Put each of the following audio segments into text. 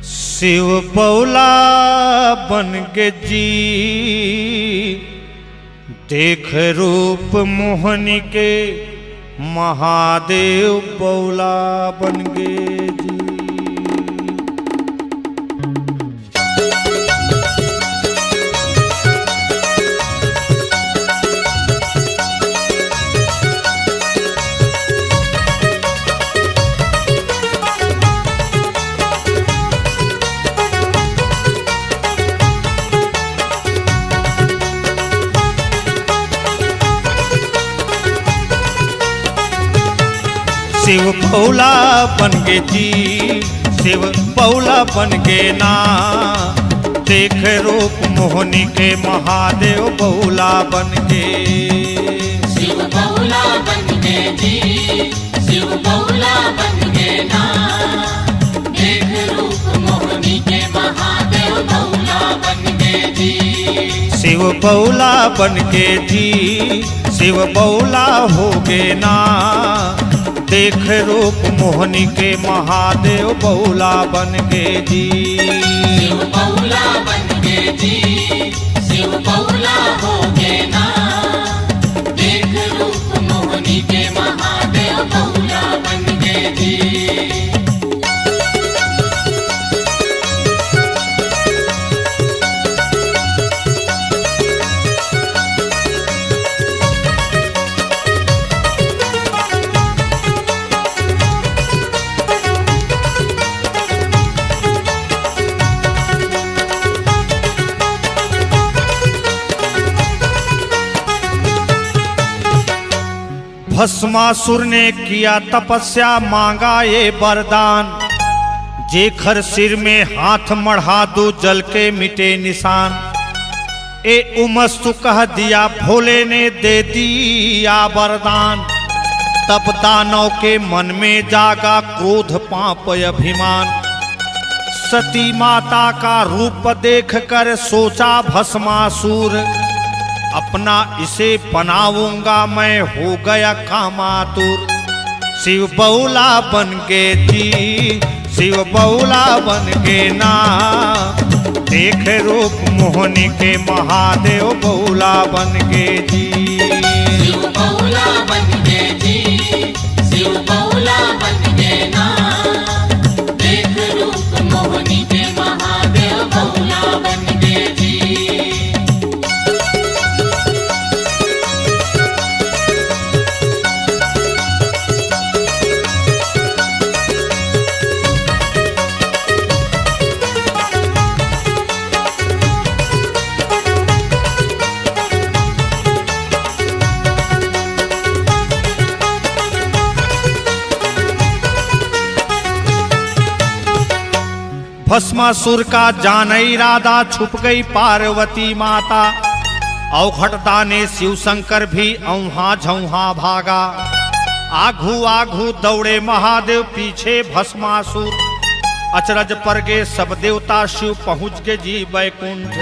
शिव बौला बन के जी देख रूप मोहनी के महादेव बौला बन गे जी। शिव बौला बन गे जी, शिव बौला बन गे ना, देख रूप मोहनी के महादेव बौला बन गे। शिव बौला बन गे जी, शिव बौला बन गे ना, देख रूप मोहनी के महादेव बौला बन गे जी। शिव बौला बन गे जी, शिव बौला हो गे ना, देख रूप मोहनी के महादेव बौला बन गे जी। शिव बौला बन गे जी, शिव बौला हो गे ना, देख रूप मोहनी के महादेव बौला बन गे जी। भस्मासुर ने किया तपस्या, मांगा ये वरदान, जेखर सिर में हाथ मढ़ा दो जल के मिटे निशान। ए उमस्तु कह दिया भोले ने दे दिया वरदान, तब दानव के मन में जागा क्रोध पाप अभिमान। सती माता का रूप देख कर सोचा भस्मासुर, अपना इसे बनाऊंगा मैं, हो गया कामातुर। शिव बौला बन गे जी, शिव बौला बन गे ना, देख रूप मोहनी के महादेव बौला बन गे जी। शिव बौला बन गे जी, शिव बौला बन गे ना, देख रूप मोहनी के महादेव बौला बन गे जी। भस्मासुर का जान इरादा, छुप गई पार्वती माता, अवघटता ने शिव शंकर भी औहा झौहा भागा। आघू आघू दौड़े महादेव, पीछे भस्मासुर, अचरज पर गे सब देवता, शिव पहुँच के जी बैकुंठ।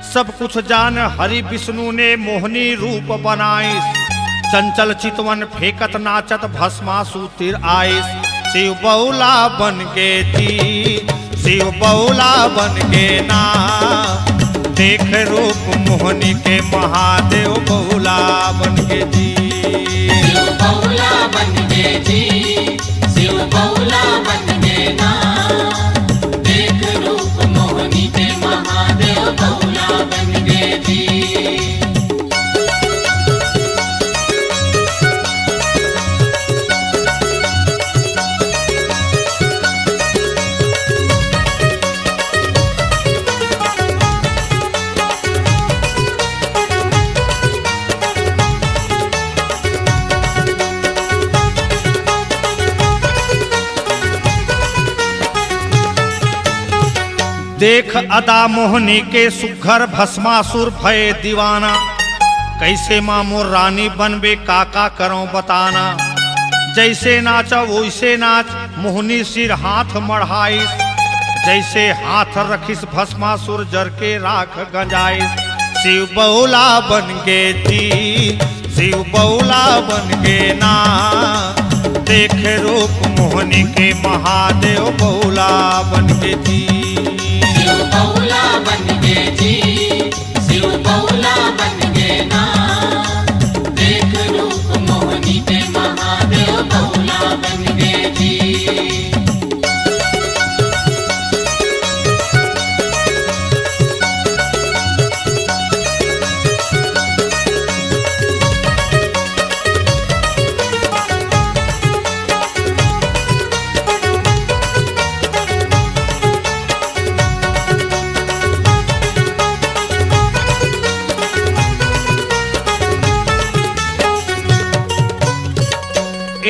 सब कुछ जान हरि विष्णु ने मोहनी रूप बनाइस, चंचल चितवन फेंकत नाचत भस्मासुर तिर आइस। शिव बौला बन गे जी, शिव बौला बन गे ना, देख रूप मोहनी के महादेव बौला बन गे जी। शिव बौला बन गे जी, शिव बौला बन गे ना, देख रूप मोहनी के महादेव बौला बन गे जी। देख अदा मोहनी के सुघर, भस्मासुर भय दीवाना, कैसे मामो रानी बनबे काका करो बताना। जैसे नाचा वैसे नाच, मोहनी सिर हाथ मढ़ाइस, जैसे हाथ रखिस भस्मासुर जर के राख गंजाइस। शिव बौला बन गे जी, शिव बौला बन गे ना, देख रूप मोहनी मोहनी के महादेव बहुला बन के जी। शिव बहुला बन के जी, शिव बहुला बन के ना। देख रूप मोहनी के महादेव बहुला बन के जी।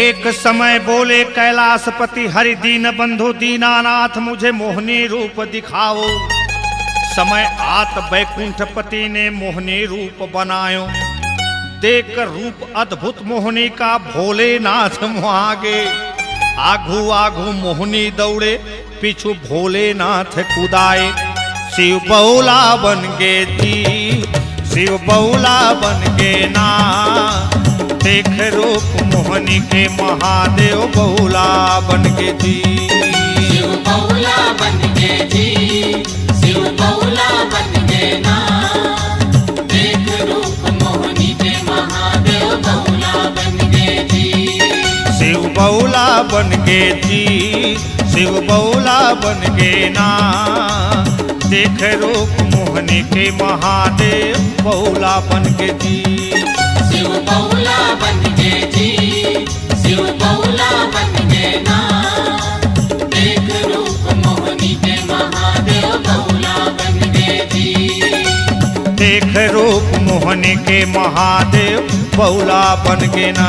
एक समय बोले कैलाशपति हरि दीन बंधु दीनानाथ, मुझे मोहनी रूप दिखाओ। समय आत बैकुंठपति ने मोहनी रूप बनायो। देखकर रूप अद्भुत मोहनी का भोलेनाथ आगे। आगू आगू मोहनी दौड़े, पीछू भोलेनाथ कुदाए। शिव बहुला बन गे जी, शिव बहुला बन गे ना। देख रूप मोहनी के महादेव बहुला बन के जी। शिव बहुला बन के जी, शिव बहुला बन के ना। देख रूप मोहनी के महादेव बहुला बन के जी। शिव बहुला बन के जी, शिव बहुला बन के ना। देख रूप मोहनी के महादेव बहुला बन के जी। शिव बहुला बन के जी, शिव बहुला बन के ना। देख रूप मोहनी के महादेव बहुला बन के जी। देख रूप मोहनी के महादेव बहुला बन के ना।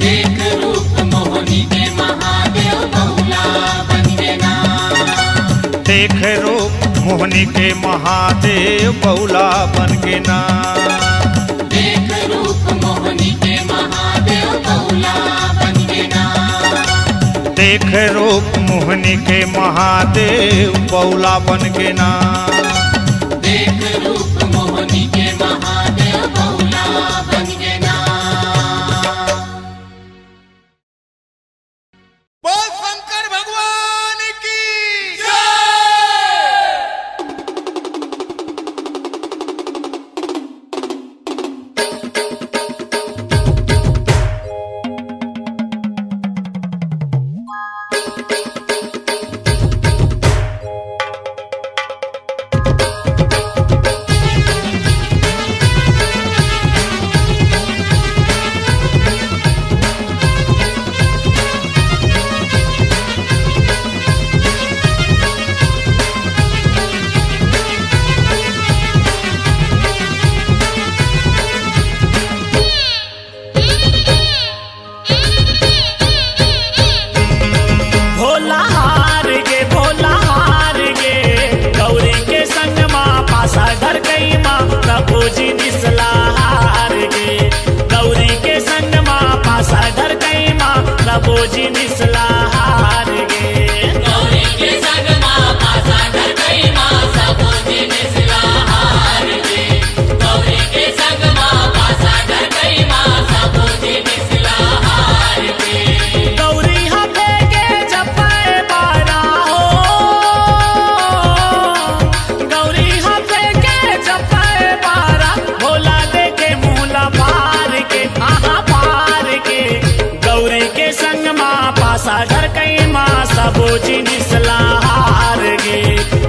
देख रूप मोहनी के महादेव बहुला बन के ना। देख रूप मोहनी के महादेव बहुला बन के ना। देख रूप मोहनी के महादेव बहुला बन के ना। देख रूप मोहनी के महादेव बहुला बन के ना। देख रूप मोहनी के महादेव बहुला बन के ना। बोल शंकर भगवान की बोझी निसला हार गे गौरी के संग माँ पासा घर गई माँ सब बोझी निसला हार गे। गौरी के संग माँ पासा घर गई माँ सब बोझी निसला हार गे। गौरी हमे के जपे बारा हो, गौरी हमे के जपे बारा, भोला देखे मूला पार के आहा पार के। गौरी के संग माँ पासा घर कई माँ सबोजी निसला हार गे।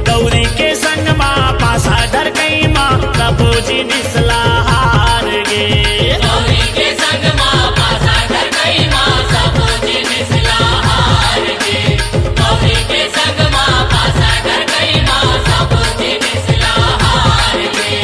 गौरी के संग माँ पासा घर कई माँ सबोजी निसला हार गे। गौरी के संग माँ पासा घर गई माँ सब बोझी निसला हार गे। गौरी के संग माँ पासा घर गई माँ सब बोझी निसला हार गे।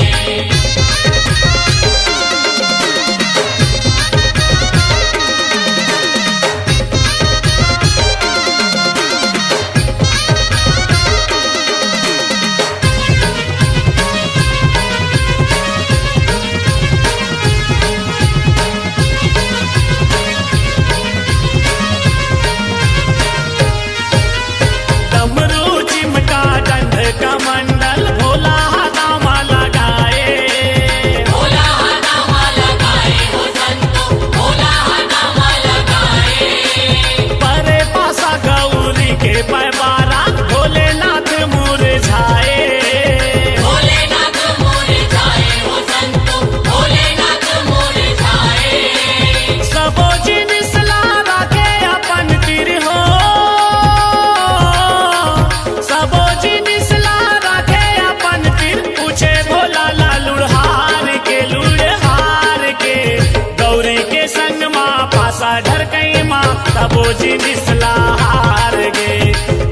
पासा ढर कई माँ तबो जी निसला हार गे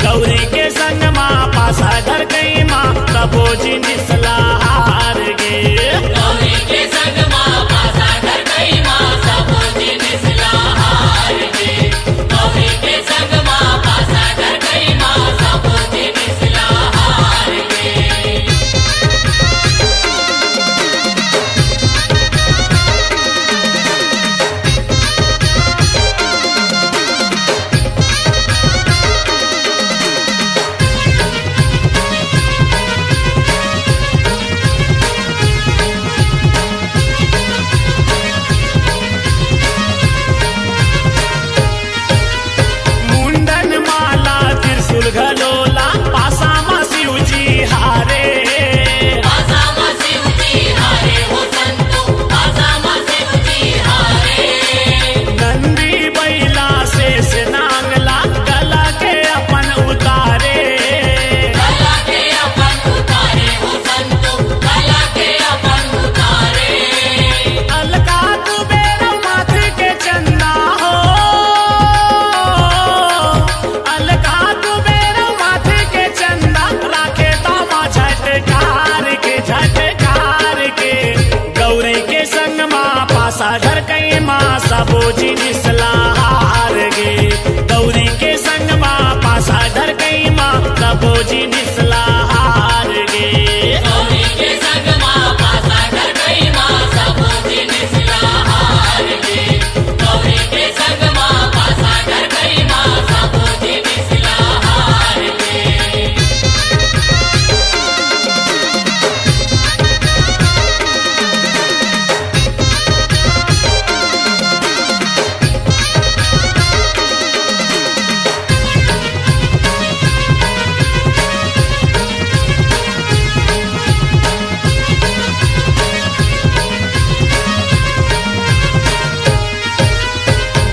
गौरी के संग माँ पासा ढर कई माँ तबो जी निसला हार गे गौरी के संग माँ पासा ढर गई माँ सबो जी निसला हार गे गौरी के संग माँ पासा ढर गई माँ सबो जी निसला हार गे मुंडन माला त्रिशूल घलोला पासा मा शिव जी हारे पासा माँ शिव जी हारे हो संतो पासा माँ शिव जी हारे नंदी बैला शेष नांगला गला के अपन उतारे कला के अपन उतारे हो संतो कला के अपन उतारे अलका कुबेर माथे के चंदा हो अलका कुबेर माथे के चंदा राखे दामा झटकार के गौरी के संग माँ पासा ढर कई माँ सबो जी निसला हार गे गौरी के संग माँ पासा ढर कई माँ सबो जी निसला हार गे गौरी के संग माँ पासा ढर गई माँ सबो जी निसला हार गे गौरी के संग माँ पासा ढर गई माँ सबो जी निसला हार गे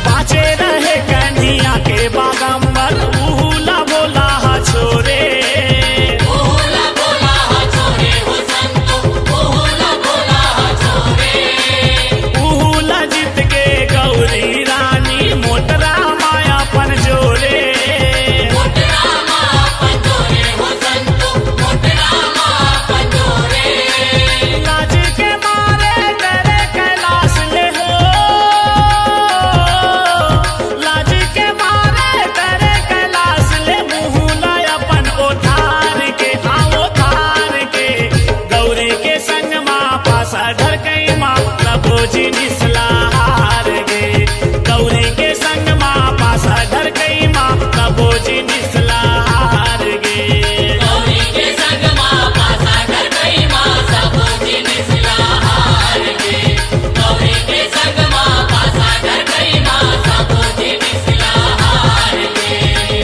बाचे रहे कन्हैया के बागंबर उहुला बोला हा छोरे ओला बोला हा छोरे हो संतो ओला बोला हा छोरे उहुला जीत के गौरी रानी मोटरा माया पन जोरे मोटरा माँ पंजोरे हो संतो मोटरा माँ पंजोरे लाज के मारे तेरे कैलाश ले हो लाज के मारे तेरे कैलाश ले मुहुला अपन उठार के गौरी के संग माँ पासा ढर कई माँ तबो जी निसला हार गे गौरी के संग माँ पासा ढर कई माँ तबो जी निसला हार गे गौरी के संग माँ पासा ढर गई माँ सबो जी निसला हार गे गौरी के संग माँ पासा ढर गई माँ सबो जी निसला हार गे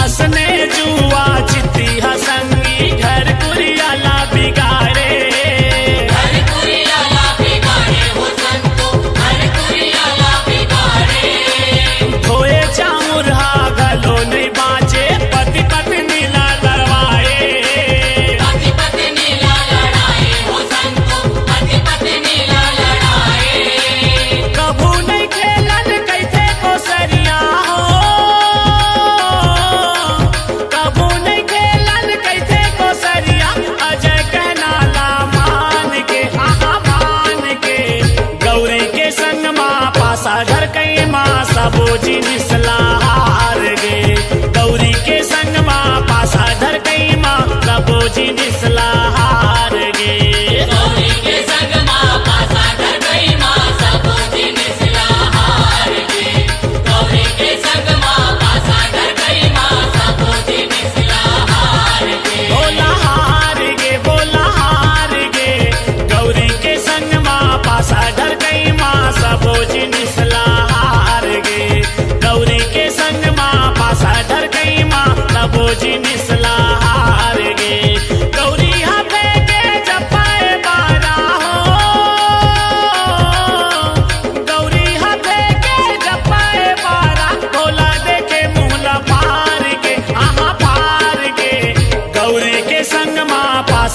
असने जुआ चित्ती हसंगी घर कुरियाला बिगाड़े हर कुरियाला बिगाड़े हो संतो हर कुरियाला बिगाड़े धोए चामुरहा गलो नहीं बाचे पति पत्नी ला लड़वाए पति पत्नी ला लड़ाए हो संतो पति पत्नी ला लड़ाए कभू नहीं खेलन कैथे को सरिया हो कभू नहीं खेलन कैथे को सरिया अजय कहना ला मान के गौरी के संग माँ पासा ढर कई माँ सबो जी निसला हार गे गौरी के संग माँ पासा ढर कई माँ सबो जी निसला हार गे गौरी के संग माँ पासा ढर गई माँ सबो जी निसला हार गे गौरी के संग माँ पासा ढर गई माँ सबो जी निसला हार गे बोला हार गे गौरी के संग माँ पासा ढर गई माँ सबो जी निसला हार गे गौरी के संग माँ पासा ढर गई माँ सबो जी निसला हार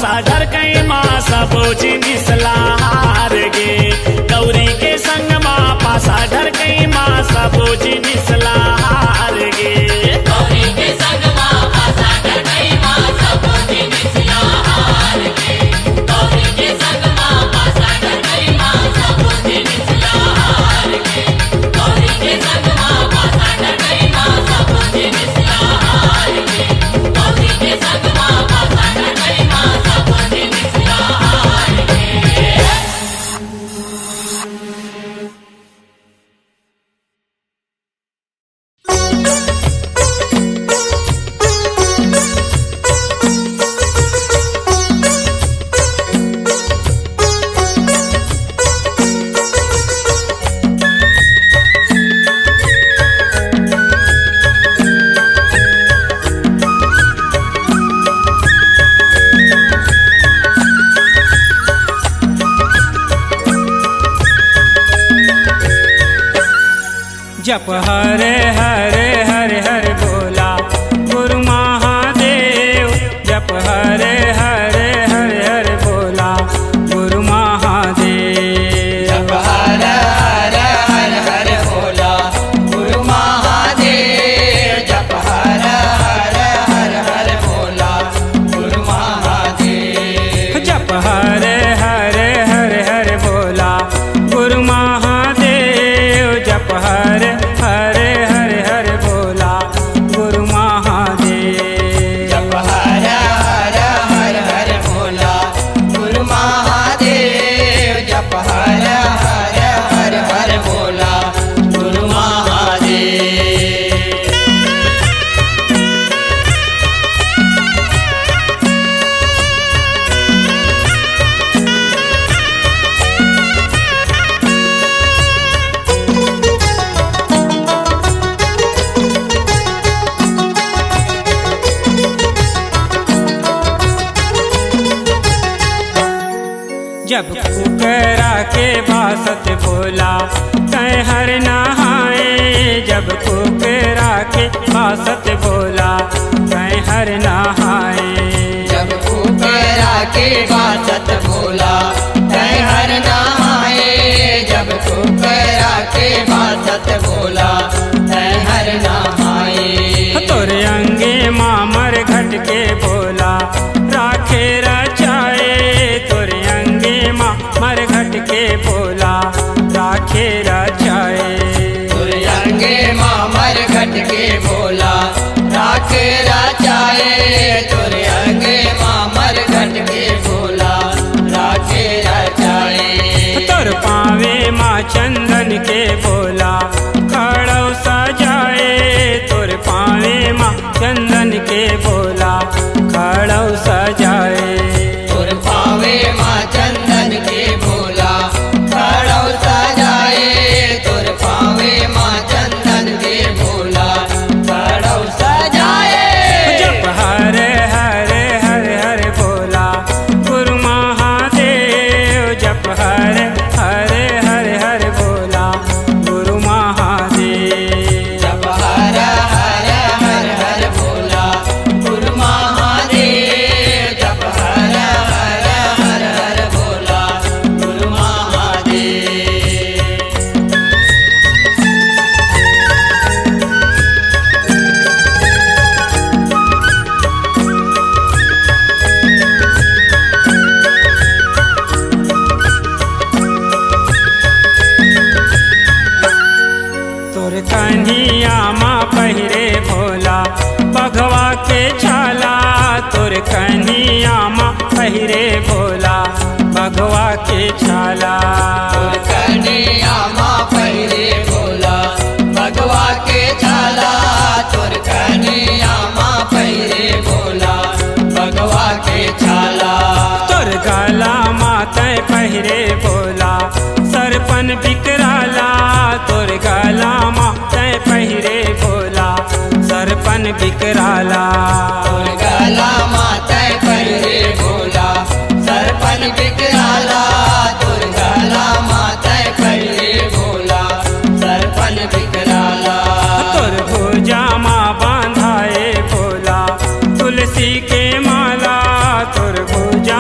पासा डर कई माँ सब जिनिस लार गे गौरी के संग माँ पासा डर कई माँ सब जिनिस लार गे गौरी के संग माँ पासा डर गई माँ सब जिनिस लार गे गौरी के संग माँ पासा डर गई माँ सब जिनिस लार गे गौरी के संग माँ पासा डर गई माँ सब जिनिस लार गे गौरी के संग माँ पासा डर गई माँ सब जिनिस लार गे जप हरे हरे हरे हरे बोला गुरु महादेव जप हरे हरे हरे हरे बोला गुरु महादेव जप हर हर हर हर बोला गुरु महादेव जप हर हर हर हर बोला गुरु महादेव जप हरे हरे हरे हरे बोला गुरु महादेव जप हरे हरे हरे हरे बोला गुरु महादेव जप हर हर हर हर बोला गुरु महादेव जप हर हर हर हर बोला गुरु महादेव जब कुकरा के बासत बोला तय हर नहाए जब कुकरा के बासत बोला तय हर नहाए जब कुकरा के बासत बोला तय हर नहाए जब कुकरा के बासत बोला तय हर नहाए तोरे अंगे मामर घट के बोला राखे रचाए तोरे अंगे मामर घट के बोला राखे रचाए तुर अंगे मामर घट के बोला राख राचाए तुर अंगे मामर घट के बोला राख राचाए तोर पावे माँ चंदन के बोला खड़ो सजाए तोर पावे माँ चंदन के बोला खड़ो सजाए तुर पावे माँ चंदन के बोला खड़ो सजाए तुर पावे माँ चंदन के बोला खड़ो सजाए जप हरे हरे हरे हरे बोला गुरु महादेव जप हरे हरे हरे हरे बोला गुरु महादेव जप हर हर हर हर बोला गुरु महादेव जप हर हर हर हर बोला गुरु महादेव तोर कन्हिया माँ पहिरे भोला बघवा के छाला तोर कन्हिया माँ पहिरे भोला बघवा के छाला तुर कन्हैया माँ पहिरे भोला भगवा के छाला तुर कन्हैया माँ पहिरे भोला भगवा के छाला तोर गाला माता पहिरे भोला सरपन बिकराला तोर गाला माता पहिरे भोला सरपन बिकराला तुर गला माता पहिरे भोला सरपन बिकराला तुर गला माता पहिरे भोला सरपन बिकराला तोर भुजा माँ बांधाए भोला तुलसी के माला तोर भुजा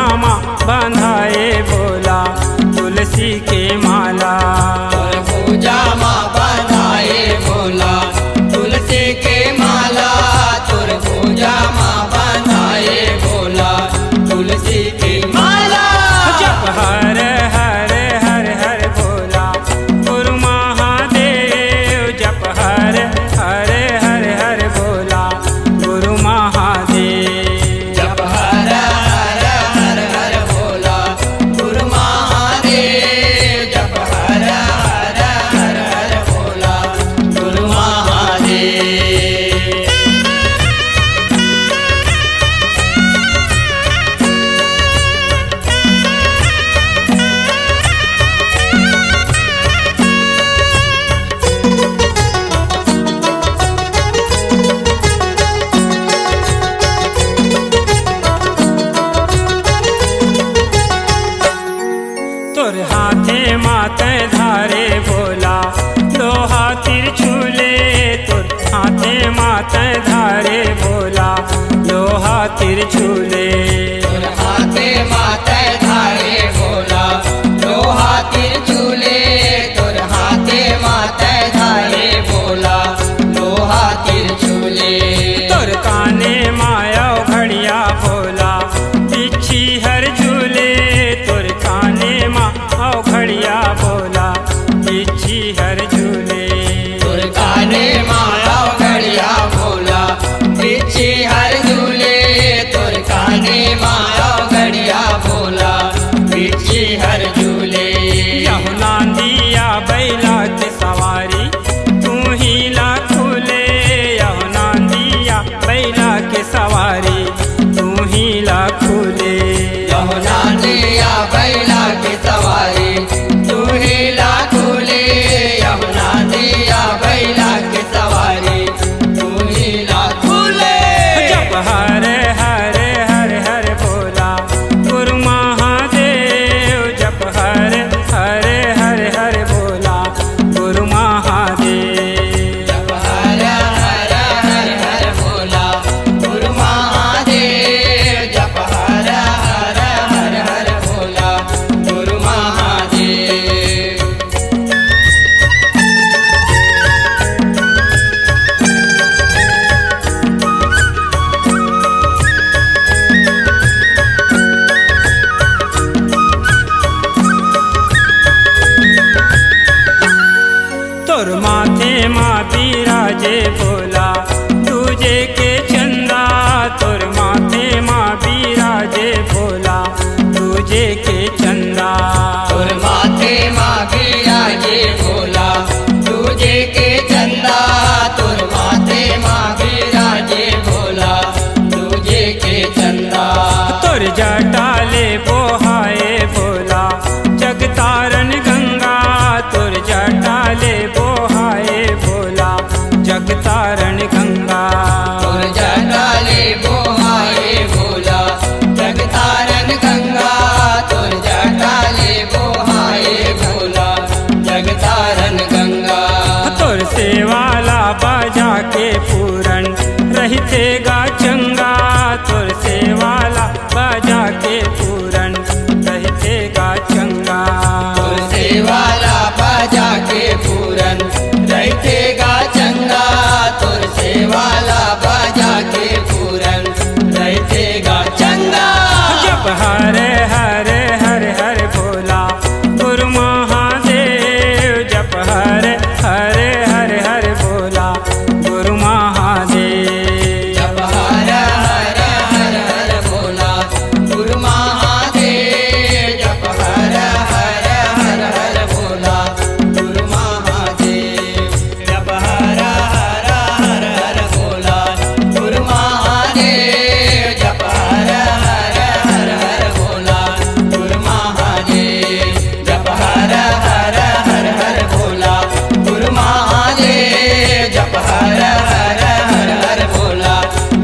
तोर जटाले बोहाए भोला जगतारण गंगा तोर जटाले बोहाए भोला जगतारण गंगा तोर जटाले बोहाए भोला जगतारण गंगा तोर जटाले बोहाए भोला जगतारण गंगा तोर सेवाला बाजा के पूरन रहते गा चंगा तोर सेवाला बाजा के पूरन रहते गा चंगा तोर सेवाला बाजा के पूरन रहतेगा चंगा तोर सेवाला बाजा के पूरन रहतेगा चंगा जप हरे हरे हरे हरे भोला गुरु महादेव जप हरे हरे हरे हरे भोला गुरु महादेव जप हर हर हर हर भोला गुरु महादेव जप हर हर हर हर भोला गुरु महादेव जप हर हर हर हर भोला गुरु महादेव जप हर हर हर हर भोला गुरु महादेव जप हर हर हर हर भोला गुरु महादेव जप हर हर हर हर भोला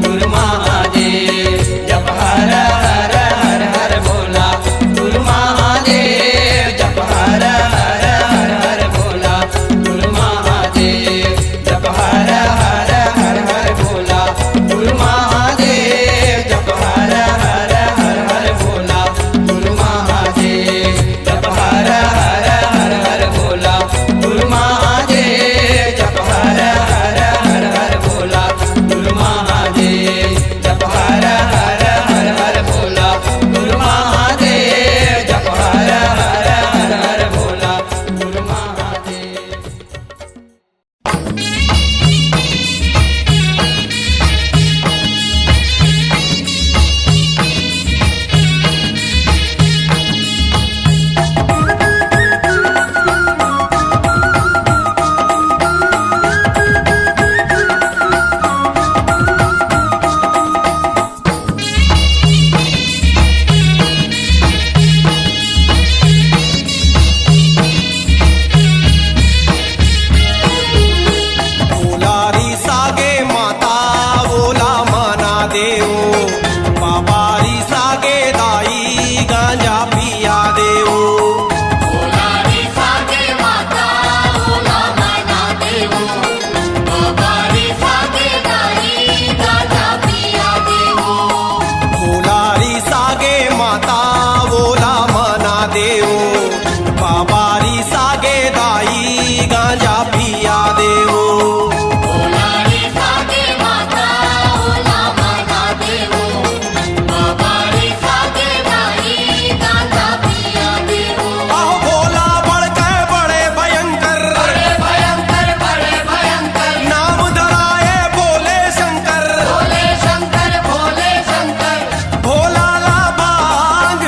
गुरु महादेव जप हर हर हर हर भोला गुरु महादेव जप हर हर हर हर भोला गुरु महादेव जप हर हर हर हर भोला गुरु महादेव जप हर हर हर हर भोला गुरु महादेव जप हर हर हर हर भोला गुरु महादेव जप हर हर हर हर भोला गुरु महादेव जप हर हर हर हर भोला गुरु महादेव जप हर हर हर हर भोला गुरु महादेव ओलारी सागे माता ओला मना देओ बाबारी सागे दाई गांजा पिया देओ ओलारी सागे माता ओला मना देवो बाबारी सागे दाई गाजा पिया देवो ओलारी सागे माता ओला मना देओ बाबारी सागे दाई गांजा पिया देओ ओलारी सागे माता ओला मना देवो बाबारी सागे दाई गाजा पिया देवो आहो भोला बड़के बड़े भयंकर बड़े भयंकर नाम धराए भोले शंकर भोले शंकर भोले शंकर भोला ला भांग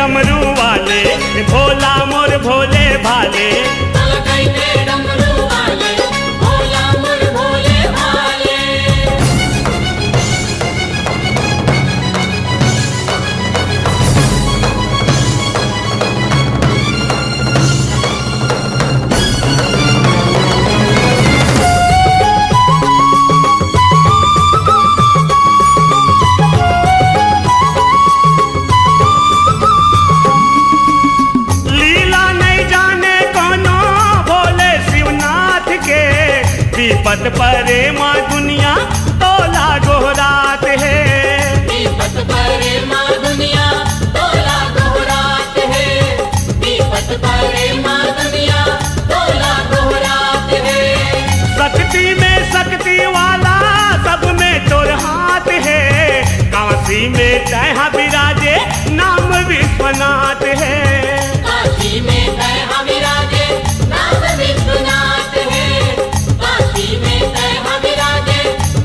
डमरू वाले भोला मोर भोले भाले। बोल कैसे डमरू वाले भोला मोर भोले भाले। लीला नहीं जाने कोनो भोले शिवनाथ के, विपत परे माँ दुनिया तोला गोहरात है। विपत परे माँ दुनिया तोला गोहरात है। विपत परे माँ दुनिया तोला गोहरात है। शक्ति में शक्ति वाला सब में तोर हाथ है। काशी में तैहा विराजे नाम विश्वनाथ है। काशी में तैहा विराजे नाम विश्वनाथ है। काशी में तैहा विराजे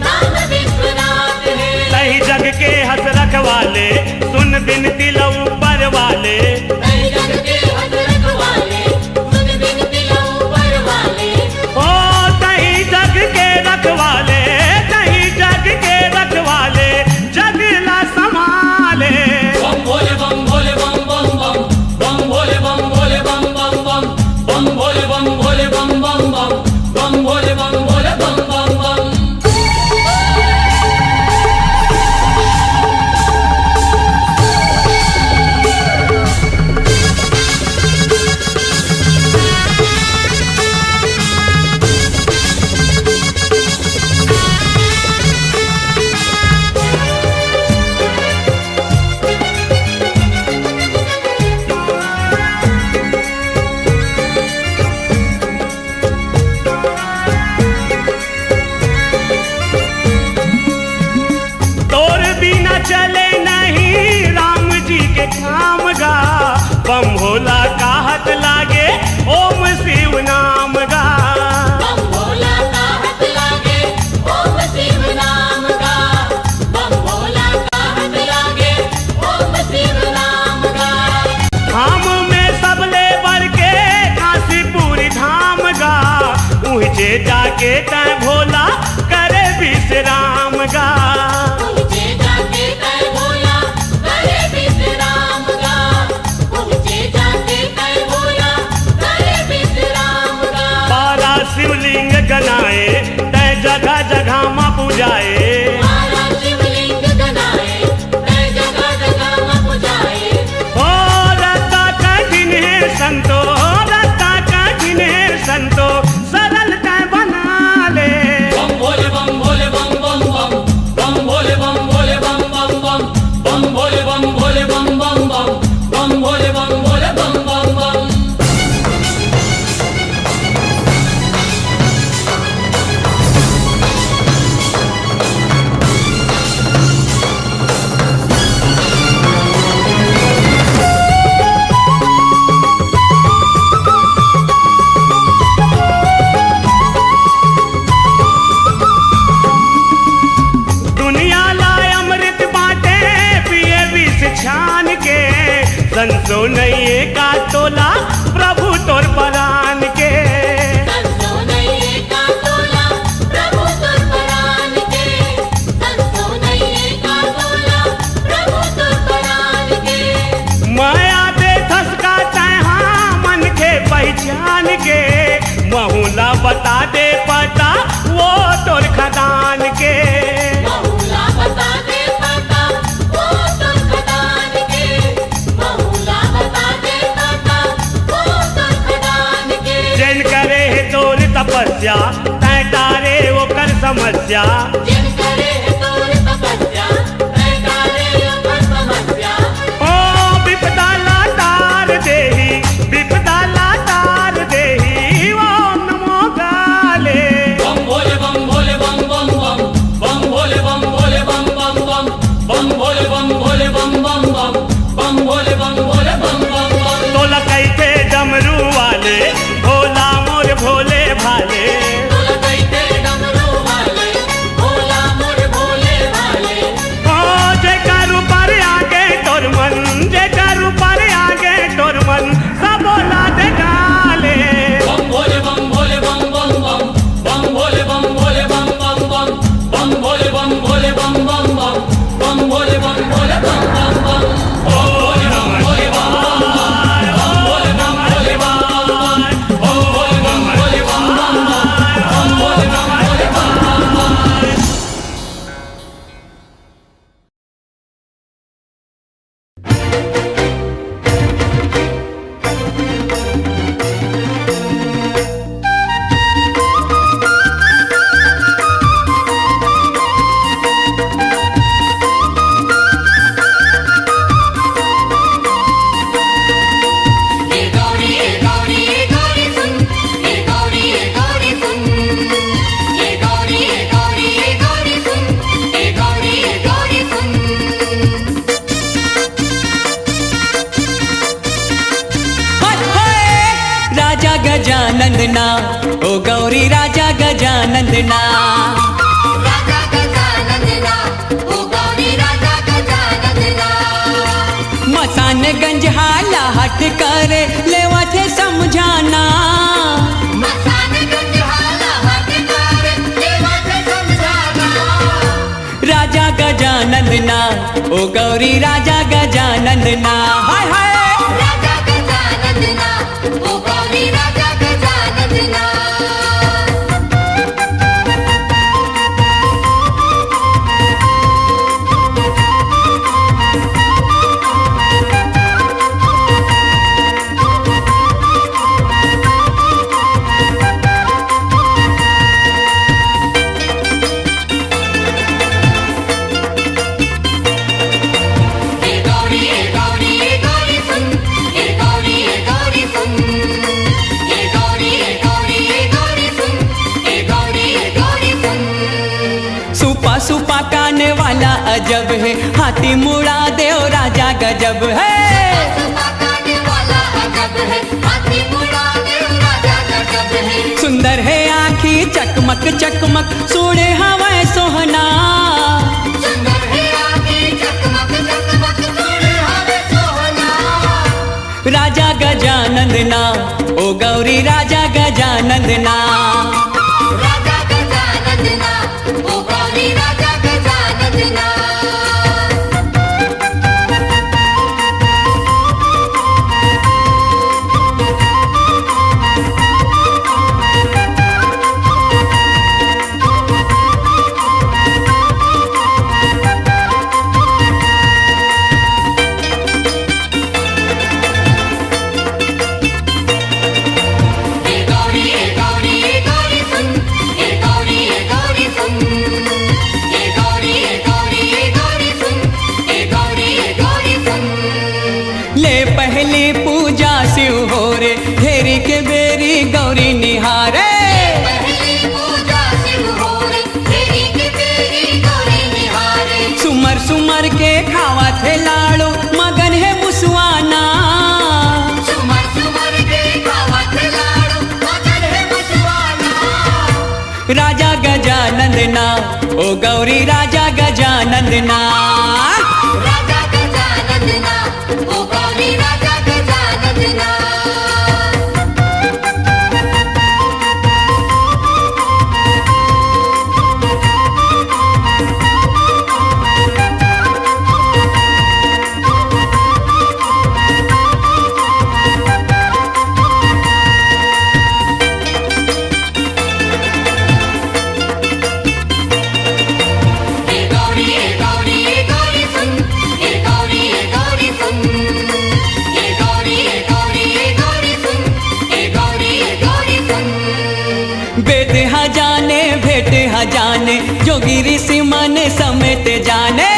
नाम विश्वनाथ है। सही जग के हंस रखवाले सुन बिनती लो ऊपर वाले। कई जग के हंस रखवाले सुन बिनती लो ऊपर वाले। ओ कहीं जग के रखवाले कहीं जग के रखवाले जगला संभाले। बम भोले बम भोले बम बम बम बम भोले बम भोले बम बम बम बम भोले बम भोले बम बम बम बम भोले बम भोले बम बम बम। तोर बिना चले नहीं राम जी के काम गा। बम भोला का हाथ लागे ओम शिव नाम गा। बम भोला का हाथ लागे ओम शिव नाम का। बम भोला का हाथ लागे ओम शिव नाम का। धाम में सब ले बढ़ के काशीपुरी धाम गा। ऊँचे जाके तय भोला करे विश्राम गा। ऊँचे जाके तय भोला करे विश्राम गा। ऊँचे जाके तय भोला करे विश्राम गा। बारा शिवलिंग गनाए तय जगह जगह माँ पूजाए। बारा शिवलिंग गनाए तय जगह जगह माँ पूजाए। ओ रता कठिन है संतो रता कठिन है संतो सरल तय बना ले। बम भोले बम भोले बम बम बम बम भोले बम भोले बम बम बम बम भोले बम भोले बम बम बम बम भोले बम भोले बम बम बम। दुनिया लाए अमृत बाटे पिए विष छान के। संसो नहीं का तोला प्रभु तोर परान के। संतो नहीं का तोला प्रभु तुर परान के। संतो नहीं का तोला प्रभु तुर परान के। माया दे धसका तहा मन के पहचान के। महुला बता दे पता वो तोर खदान के। बहुला बता दे पता वो तुर खदान के। बहुला बता दे पता वो तुर खदान के। जैन करे है तोर तपस्या तय तारे वो कर समस्या। जिन करे तोर तपस्या तय तारे ओकर समस्या। ओ विपदा लातार देही विपदा लातार देही ओम नमो काले। बम भोले बम भोले बम बम बम बम भोले बम भोले बम बम बम बम भोले बम भोले बम बम बम बम भोले बम भोले बम बम बम। तोला कैथे डमरू वाले भोला मोर भोले भाले। बोल कैसे डमरू वाले भोला मोर भोले भाले। ओ जय करू पर आगे तोर मन जय करू पर ना ओ गौरी राजा गजानंदना राजा गजानंदना ओ गौरी राजा गजानंदना मसानगंज हाला हट करे लेवा थे समझाना मसानगंज हाला हट कर लेवा थे समझाना राजा गजानंदना ओ गौरी राजा गजानंदना हाय हाय राजा गजानंदना ओ गौरी राजा गजानंदना ए गौरी ए गौरी ए गौरी सुन ए गौरी ए गौरी सुन ए गौरी ए गौरी ए गौरी सुन ए गौरी ए गौरी सुन सुपा सुपा काने वाला अजब है हाथी मुड़ा देव राजा गजब है सुपा काने वाला अजब है हाथी मुड़ा देव राजा गजब है सुंदर है आँखी चकमक चकमक सोड़े हवाएं सोहना सुंदर है आँखें चकमक चकमक सोने हवे सोहना राजा गजानंदना ओ गौरी राजा गजानंदना राजा गजानंदना ओ गौरी राजा गजानंदना ए गौरी ए गौरी ए गौरी सुन ए गौरी ए गौरी सुन ए गौरी ए गौरी ए गौरी सुन ए गौरी ए गौरी सुन ले पहली पूजा शिव हो रे घेरी के बेरी गौरी निहारे पहली पूजा शिव हो रे तेरी की तेरी गौरी निहारे सुमर सुमर के खावा थे लाड़ो मगन है मुसवाना सुमर सुमर के खावत लाड़ू मगन है मुसवाना राजा गजानंदना ओ गौरी राजा गजानंदना राजा गजानंदना ओ गौरी राजा गजानंदना ए गौरी ए गौरी ए गौरी सुन ए गौरी ए गौरी सुन ए गौरी ए गौरी ए गौरी सुन ए गौरी ए गौरी सुन वेद जाने भेट जाने जोगी ऋषि मन समेत जाने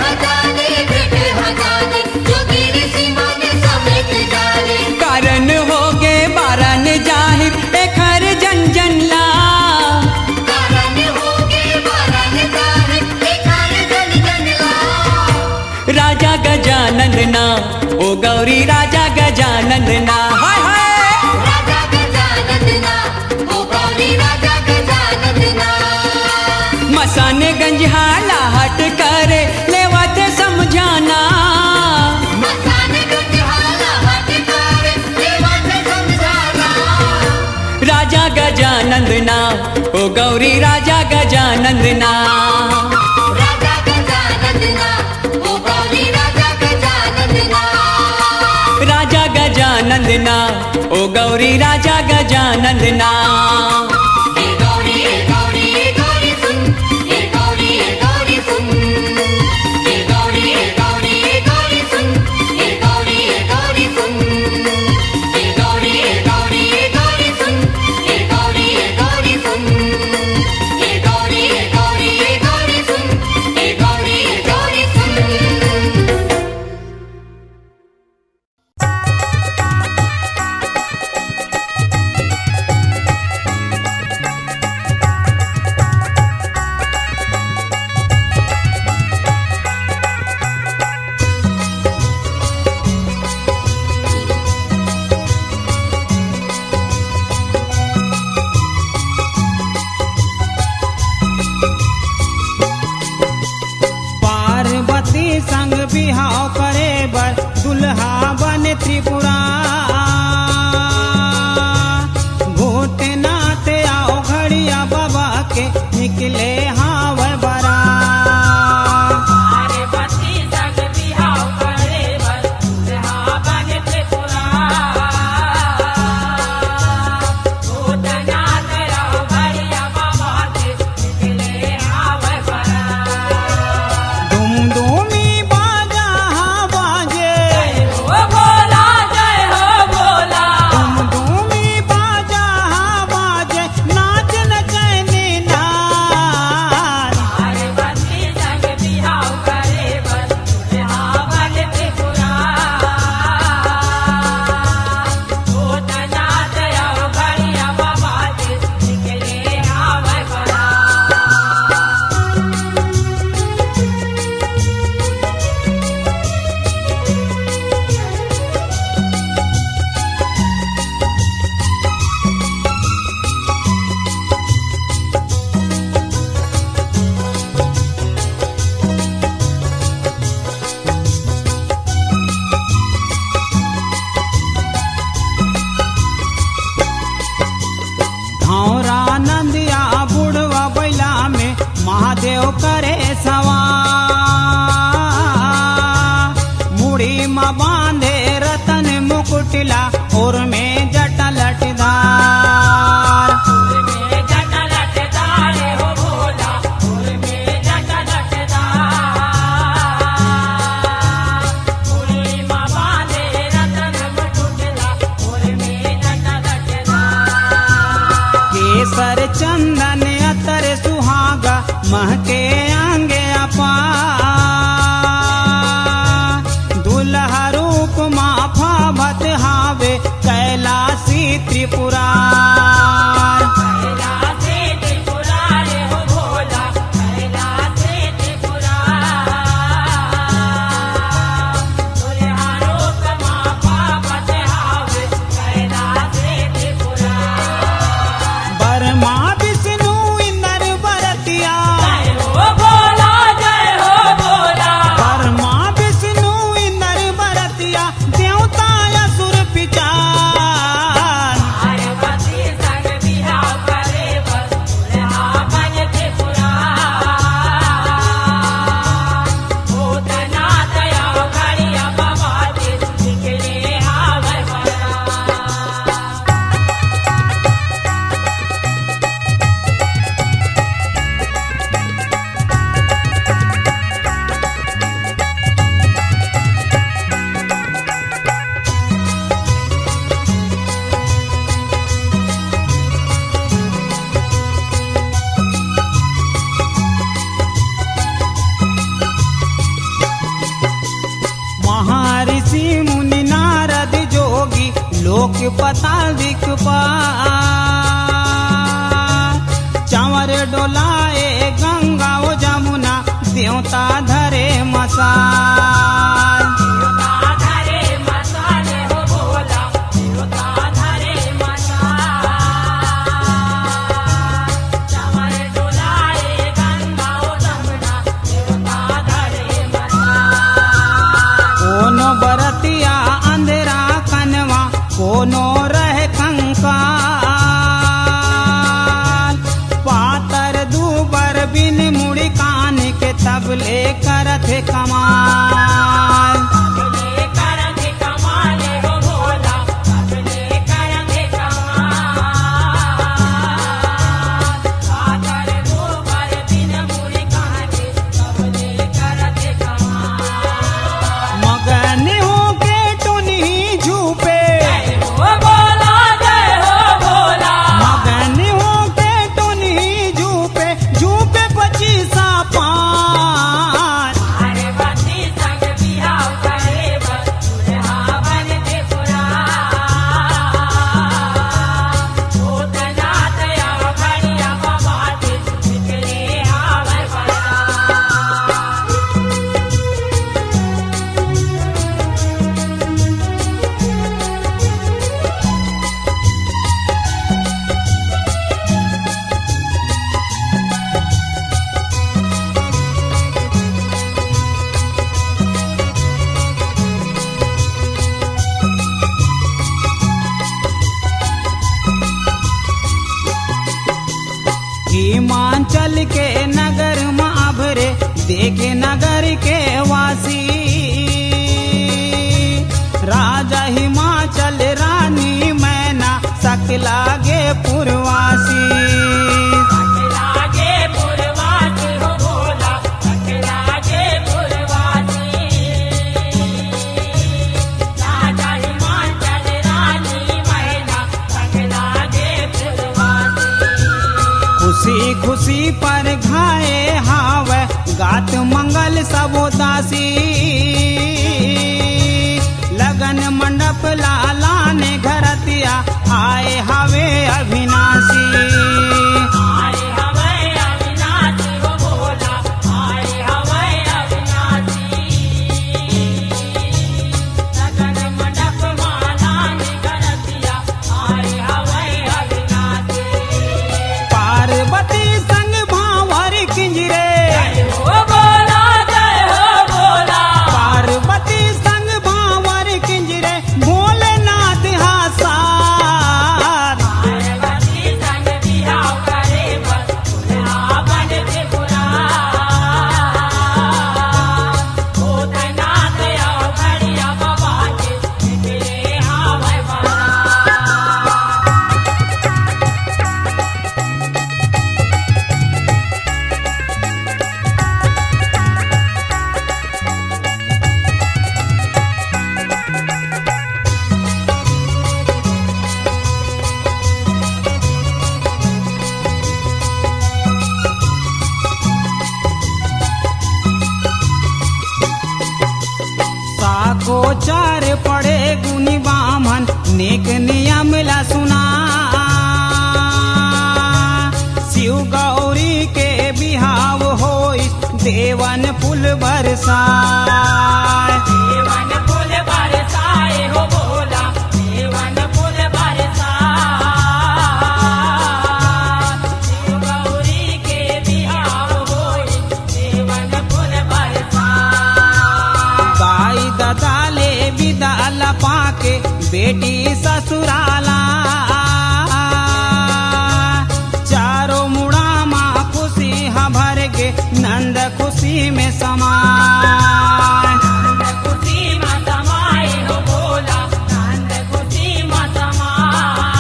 हजाने भेट हजाने जोगी ऋषि मन समेत जाने कारण हो गे बारन जाहिर एक हर जन जन ला कारण होगे बारन जाने एकार जन जन ला राजा गजानंदना ओ गौरी राजा गजानंदना हाय हाय राजा गजानंदना ओ गौरी राजा गजानंदना मसानगंज हाला हट करे लेवा थे समझाना मसानगंज हाला हट कर लेवा थे समझाना राजा गजानंदना ओ गौरी राजा गजानंदना राजा गजानंदना ओ गौरी राजा गजानंदना राजा गजानंदना ओ गौरी राजा गजानंदना ए गौरी ए गौरी ए गौरी सुन ए गौरी ए गौरी सुन ए गौरी ए गौरी ए गौरी सुन ए गौरी ए गौरी सुन ए गौरी ए गौरी ए गौरी सुन ए गौरी ए गौरी सुन ए गौरी ए गौरी ए गौरी सुन ए गौरी ए गौरी सुन संग बिहाव करे बर दुल्हा बन त्रिपुरा भूतनाथ आओ घड़िया बाबा के निकले हाव बरा महादेव करे सवार मुड़ी में बांधे रतन मुकुटला और में जटा लटदार केसर चंदन अतर सुहागा महके आंगे अपा दुल्हा रूप माफा भत हावे कैलासी त्रिपुरा महर्षि मुनि नारद जोगी लोक पताल दिक्पाल चंवर डोलाए गंगा ओ जमुना देवता धरे मसाल कोनो बरतिया अंधेरा कनवा कोनो रहे कंकाल पातर दूबर बिन मुड़ी कान के तबले करत कमाल काशी, राजा हिमाचल रानी मैना सकलागे पुरवासी। सकलागे पुरवासी हो भोला, सकलागे पुरवासी। राजा हिमाचल रानी मैना सकलागे पुरवासी। खुशी खुशी पर घाए हावे गात मंगल सबो दासी। लगन मंडप लाला ने घरतिया आए हवे अविनाशी। आए हवे अविनाशी हो भोला, आए हवे अविनाशी। लगन मंडप माला ने घरतिया आए हवे अविनाशी। पार्वती संग भावर किंजरे, जय हो भोला, जय हो भोला। पार्वती संग भावर किंजरे भोलेनाथ हासार। पार्वती संग बिहाव करे बस दुल्हा बन त्रिपुरा। भूतनाथ आओ घड़िया बाबा के निकले आवे बड़ा। साको चार पड़े गुनी बामन नेक नियम ला सुना। शिव गौरी के बिहाव होई देवन फूल बरसाए। देवन फूल बरसाए हो भोला, देवन फूल बरसाए। शिव गौरी के बिहाव होई देवन फूल बरसाए। बाई ददाले विदाला पाके बेटी ससुराला। चारों मुड़ा माँ खुशी हा भर के नंद खुशी में समाए। नंद खुशी में समाए हो भोला, नंद खुशी में समाए।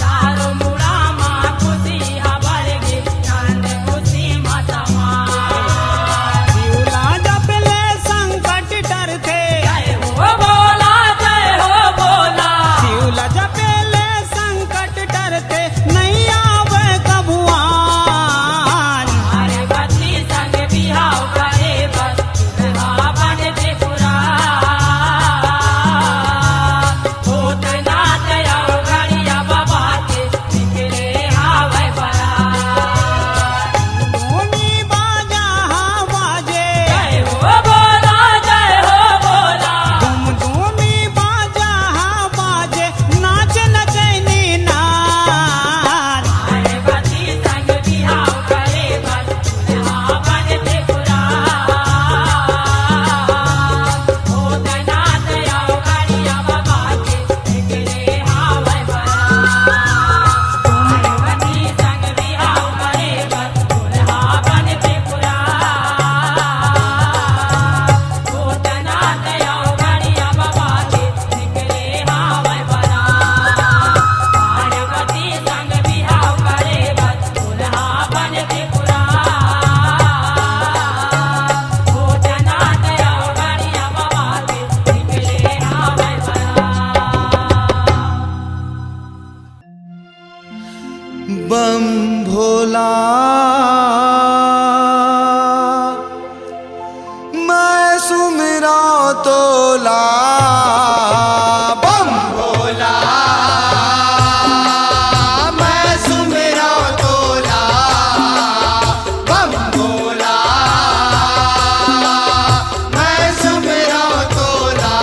चारों मुड़ा माँ खुशी हबर गे, नंद खुशी में समाए। शिवला जपले संकट डरते, जय हो भोला, जय हो भोला। शिवला जपले संकट डरते नहीं आवे कभुआन। पार्वती संग बिहाव करे बस दुल्हा बन त्रिपुरा। भूतनाथ आओ घड़िया बाबा के निकले आवे बड़ा। धूनी बाजा हा बाजे, जय हो भोला, जय हो भोला। धूमी बाजा हा बाजे नाच नचैनी नाच। पार्वती संग बिहाव करे बस दुल्हा बन त्रिपुरा। भूतनाथ आओ घड़िया बाबा के निकले आवे बड़ा। पार्वती संग बिहाव करे बस दुल्हा बन त्रिपुरा। भूतनाथ आओ घड़िया बाबा के निकले आवे बड़ा। पार्वती संग बिहाव करे बस दुल्हा बन त्रिपुरा। भूतनाथ आओ घड़िया बाबा के निकले आवे बड़ा। बम भोला मैं सुमिरा तोला। बम भोला मैं सुमिरा तोला। बम भोला मैं सुमिरा तोला।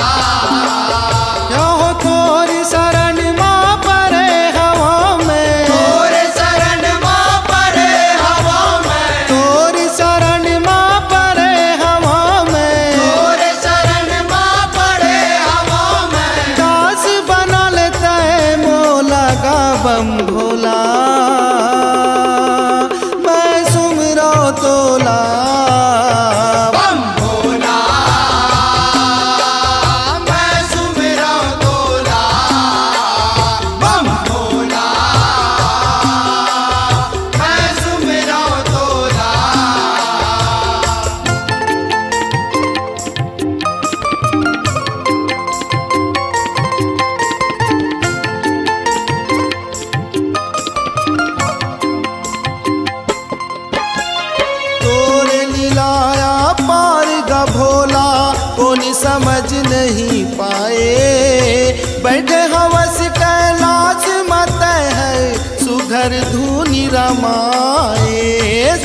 यो तोरी शरण माँ परे हवा में, तोरे शरण माँ परे हवा में, तोरी शरण माँ परे हवा में, तोरे शरण माँ परे पाए। बैठे हवस कैलाश मत है सुघर धुनि रमाए।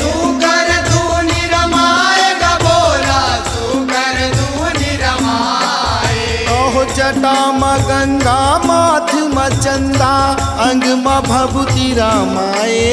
सुकर धुनि रमाए गा बोला, सुकर धुनि रमाए। ओहो जटा म गंगा माथ म चंदा अंग म भभूति रमाए।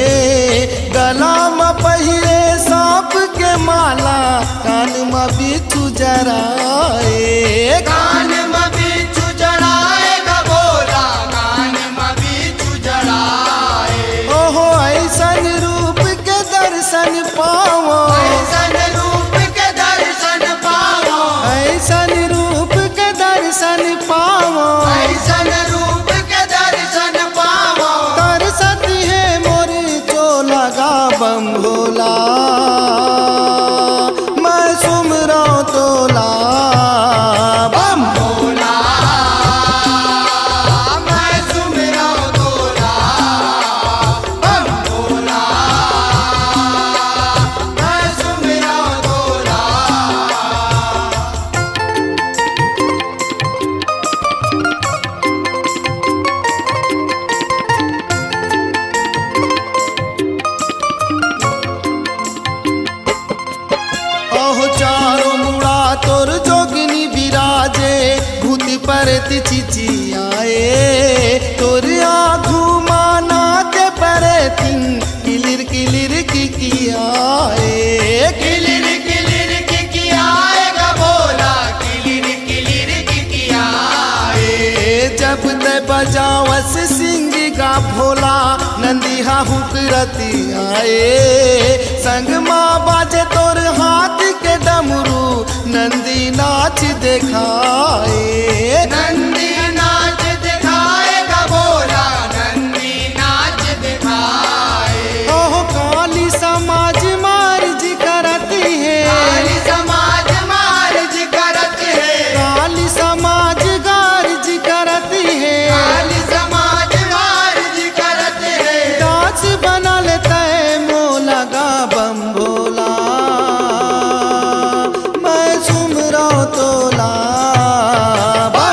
गला म पहिरे सांप के माला कान म बिच्छू जराए। कान में बिच्छू जड़ाए गा बोला, कान में बिच्छू जड़ाए। ओहो ऐसन रूप के दर्शन पाओ, ऐसन रूप के दर्शन पाओ, ऐसन रूप के दर्शन पाओ। ऐसन रूप के दर्शन पाओ। तरसती है मोर चोला गा बम भोला, मैं सुमरा तोला बम। भोला मैं सुमिरा तोला, बम भोला मैं सुमिरा तोला। ओहो चारों मुड़ा तोर जोगिनी विराजे, भूत परत चिचियाए। तोर आँखू माना ते परे तिन किलिर किलिर किकियाए। किलिर की आएगा बोला, किलिर की आए। जब ते बजावस सिंह का भोला नंदिहा हुकरती आए। संग माँ बाजे तोर हाथ के डमरू नंदी नाच दिखाए। नंदी नाच दिखाएगा बोला, नंदी नाच दिखाए। ओह काली समाज मार्ज करती है, काली समाज मार्ज करत है, काली समाज गार्ज करती है। काली समाज मार्ज करत है। दास बनल तय मोला गा बम भोला, मैं सुमरा तोला बम।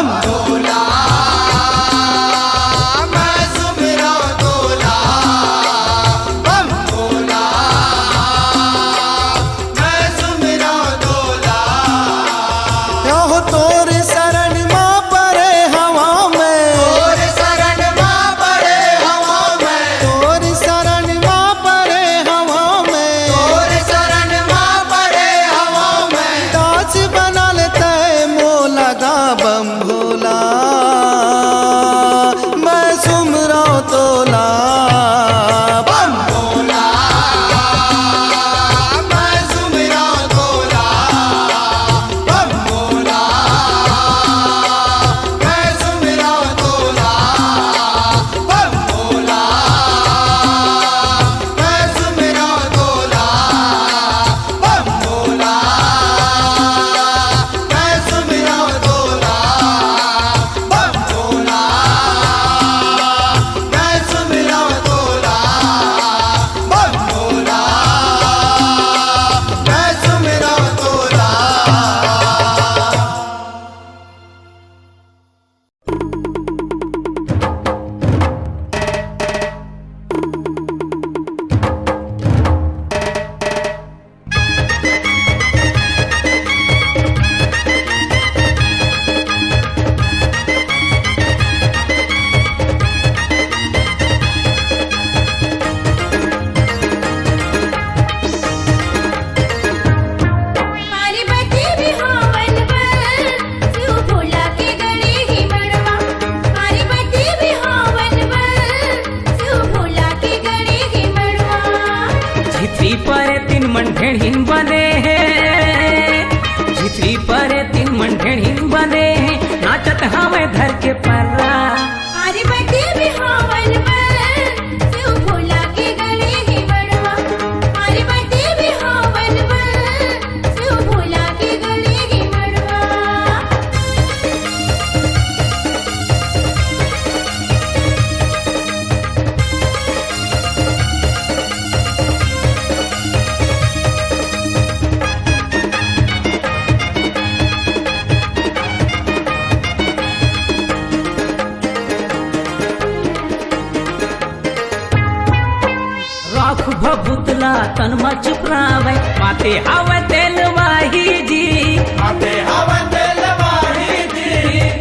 का तन मचुरावे माते हवा तेल वाही जी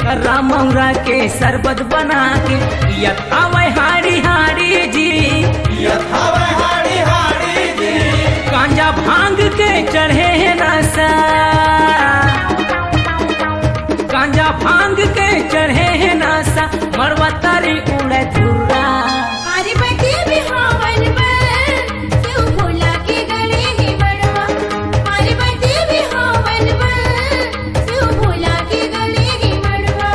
कर्रा मौरा के शरबत बना के पियत हवा हाड़ी हाड़ी जी गांजा भांग के चढ़े नशा गांजा भांग के चढ़े नशा मरवा तारी उड़े धुर्रा मारी बटी बिहावन बन शिव भोला के गले ही बड़वा मारी बटी बिहावन बन शिव भोला के गले ही बड़वा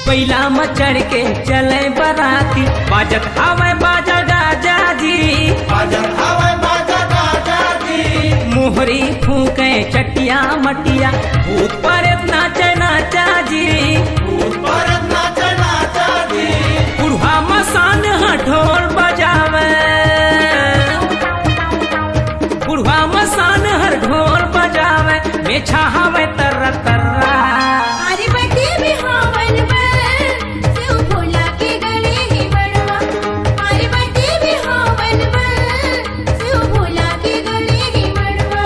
बैला में चढ़ के चले बराती बाजत हवे बाजा गाजा जी मोहरी फूके चटिया मटिया भूत परत नाचे नाचा जी बुढ़वा मसान ढोल बजावे बुढ़वा मसान हर ढोल बजावे मेछा हवे तररा तररा मारी बटी बिहावन बन शिव भोला के गले ही बड़वा मारी बटी बिहावन बन शिव भोला के गले ही बड़वा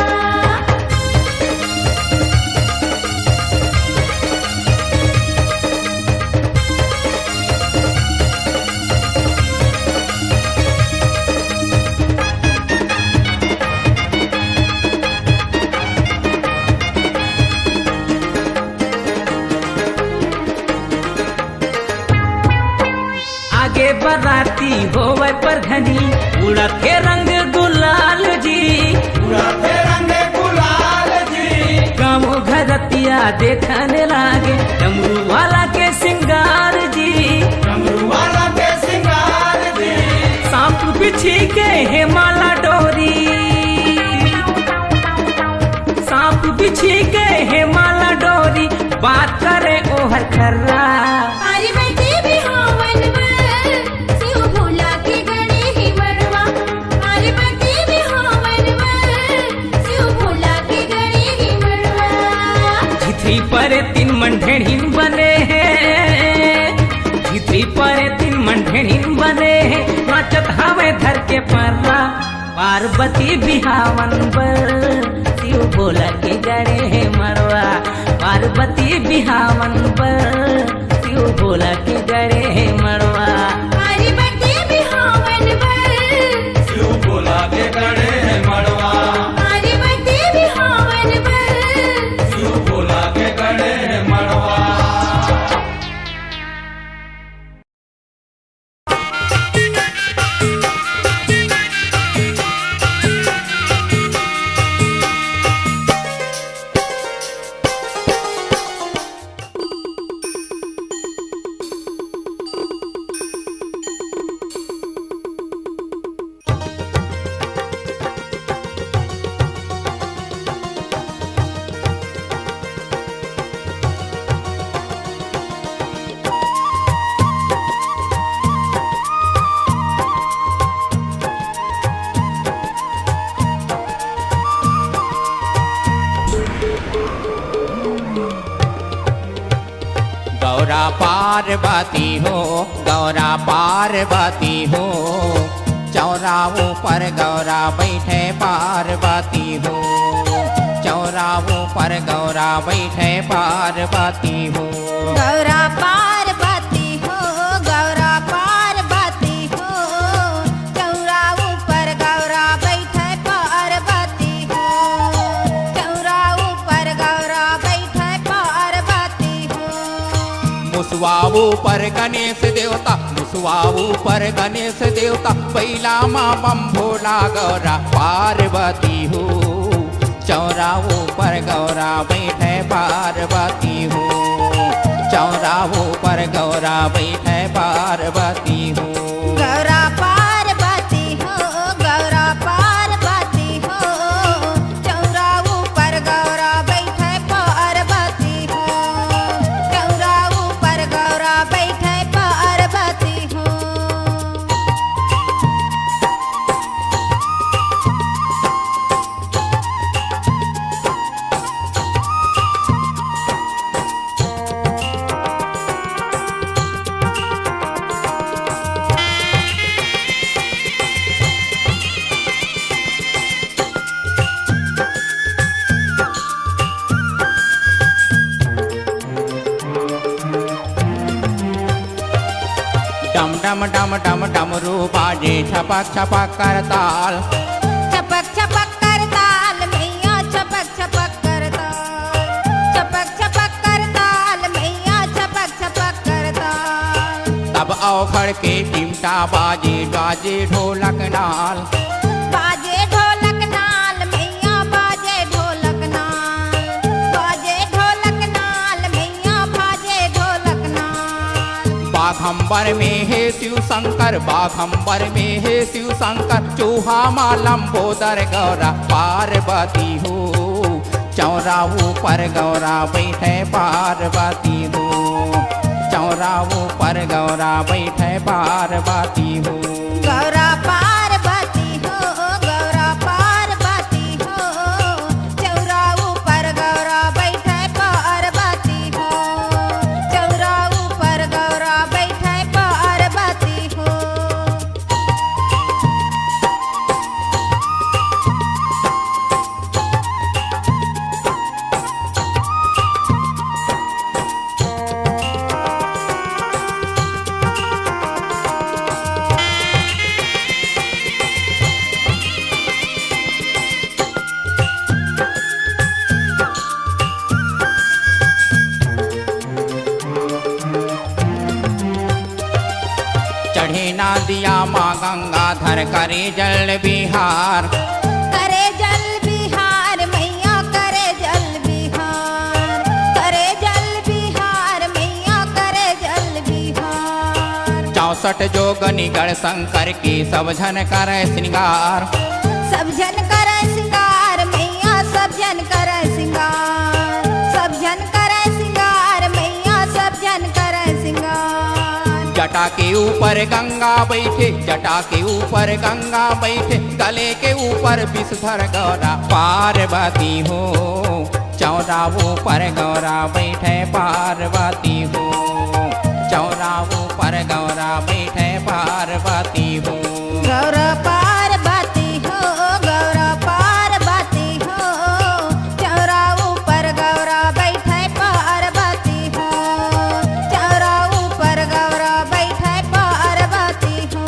आगे बराती होवे पर घनी उड़ा के रंग गुलाल जी गाँव घरतिया देखने लागे डमरू वाला के सिंगार जी सांप बिछी के हेमाला डोरी सांप बिछी के हेमाला डोरी बात करे ओहर खर्रा मारी बटी बिहावन बन शिव भोला के गले ही बड़वा मारी बटी बिहावन बन शिव भोला के गले ही बड़वा झिथरी पर तीन मंढेड़ीन बने हैं झिथरी पर तीन मंढेड़ीन बने हैं नाचत हवे धर के पर्रा पार्वती बिहावन पर शिव भोला के गड़े है मरवा पार्वती बिहावन पर शिव भोला के गड़े है मरवा मारी बटी बिहावन बन शिव भोला के गड़े हैं मड़वा मारी बटी बिहावन बन शिव भोला के गड़े हैं मड़वा गौरा पार्वती हो गौरा पार्वती हो चौरा ऊपर गौरा बैठे पार्वती हो चौरा ऊपर गौरा बैठे पार्वती हो गौरा पार्वती हो गौरा पार्वती हो चौरा ऊपर गौरा बैठे पार्वती हो चौरा ऊपर गौरा बैठे पार्वती हो मुसवा ऊपर गणेश देवता मुसवा ऊपर गणेश देवता बैला माँ बम भोला गौरा पार्वती हो चौरा ऊपर गौरा बैठे पार्वती हो चौरा ऊपर गौरा बैठे पार्वती हो गौरा पार्वती हो गौरा पार्वती हो चौरा ऊपर गौरा बैठे पार्वती हो चौरा डमरू बाजे छपक छपक कर ताल। छपक छपक कर ताल मैया छपक छपक कर ताल। छपक छपक कर ताल मैया छपक छपक कर ताल। तब औखड़ के चिमटा बाजे बाजे ढोलक नाल। बाजे ढोलक नाल मैया बाजे ढोलक नाल। बाजे ढोलक नाल मैया बाजे ढोलक नाल। बाघंबर में है शिव शंकर, बाघंबर में है शिव शंकर, चूहा लंबोदर गौरा पार्वती हो। चौरा ऊपर गौरा बैठे पार्वती हो। चौरा ऊपर गौरा बैठे पार्वती हो। गौरा पार्वती हो गौरा पार्वती हो। चौरा ऊपर गौरा बैठे पार्वती हो। चौरा ऊपर गौरा बैठे पार्वती हो। चढ़े ना दिया माँ गंगाधर करे जल बिहार। करे जल बिहार मैया करे जल बिहार। करे जल बिहार मैया करे जल बिहार। 64 जोगनी गढ़ शंकर की सब झन करे श्रृंगार। सब जन करे श्रृंगार मैया सब जन करे श्रृंगार। सब जन करे श्रृंगार मैया सब जन करे श्रृंगार। जटा के ऊपर गंगा बैठे, जटा के ऊपर गंगा बैठे, गले के ऊपर विषधर गौरा पार्वती हो। चौरा ऊपर गौरा बैठे पार्वती हो। चौरा ऊपर गौरा बैठे पार्वती हो। गौरा पार्वती हो गौरा पार्वती हो। चौरा ऊपर गौरा बैठे पार्वती हो। चौरा ऊपर गौरा बैठे पार्वती हो।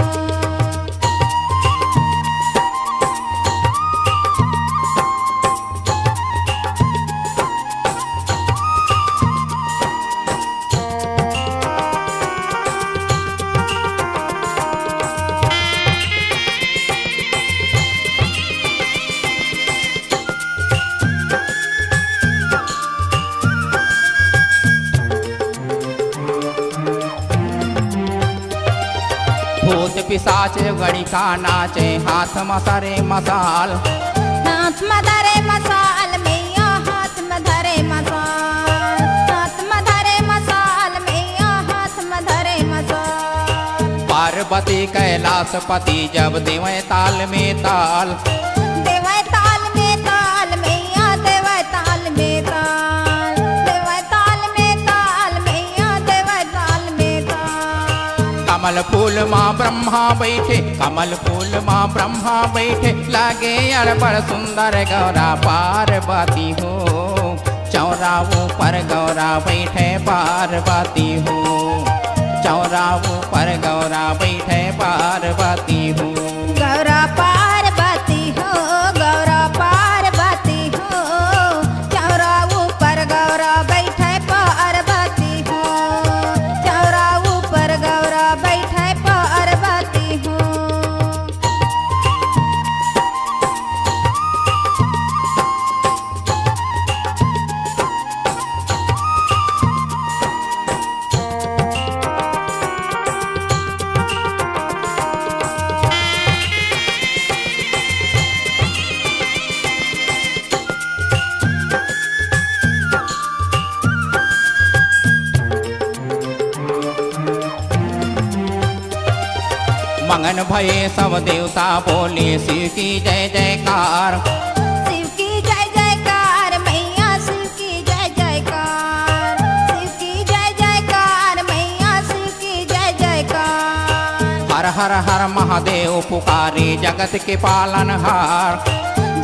भूत पिशाच गणिका नाचे हाथ मसरे मसाल। हाथ में धरे मसाल मैया हाथ में धरे मसाल। हाथ में धरे मसाल मैया हाथ में धरे मसाल। पार्वती कैलाशपति जब देवे ताल में ताल। देवै ताल में ताल मैया देवै ताल में ताल। देवै ताल में ताल मैया देवै ताल में ताल। कमल फूल माँ ब्रह्मा बैठे, कमल फूल माँ ब्रह्मा बैठे, लागे अड़बड़ सुंदर गौरा पार्वती हो। चौरा ऊपर गौरा बैठे पार्वती हो। चौरा ऊपर गौरा बैठे पार्वती हो। गौरा पार्वती हो गौरा पार्वती हो। चौरा ऊपर गौरा बैठे पार्वती हो। चौरा ऊपर गौरा बैठे पार्वती हो। मंगन भये सब देवता बोले शिव की जय जयकार। शिव की जय जयकार मैया शिव की जय जयकार। शिव की जय जयकार मैया शिव की जय जयकार। हर हर हर महादेव पुकारे जगत के पालनहार।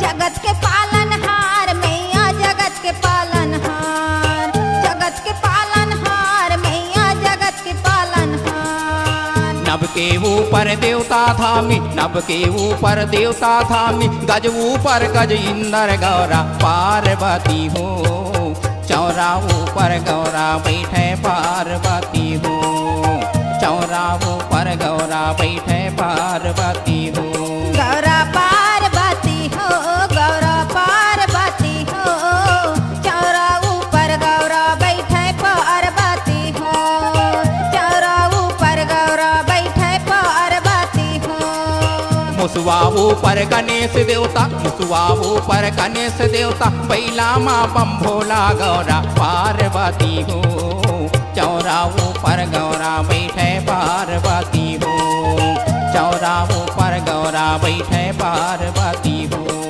जगत के पालनहार मैया जगत के पालनहार। जगत के पालनहार मैया जगत के पालनहार। नभ के ऊपर देवता धामी, नभ के ऊपर देवता धामी, गज ऊपर गज इंद्र गौरा पार्वती हो। चौरा ऊपर गौरा बैठे पार्वती हो, चौरा ऊपर गौरा बैठे पार्वती हो। गौरा पार्वती हो, गौरा पार्वती हो, चौरा ऊपर गौरा बैठे पार्वती हो, चौरा ऊपर गौरा बैठे पार्वती हो। मुसवा ऊपर गणेश देवता, मुसवा ऊपर गणेश देवता, बैला माँ बम भोला गौरा पार्वती हो। चौरा ऊपर गौरा बैठे पार्वती हो, चौरा ऊपर गौरा बैठे पार्वती हो।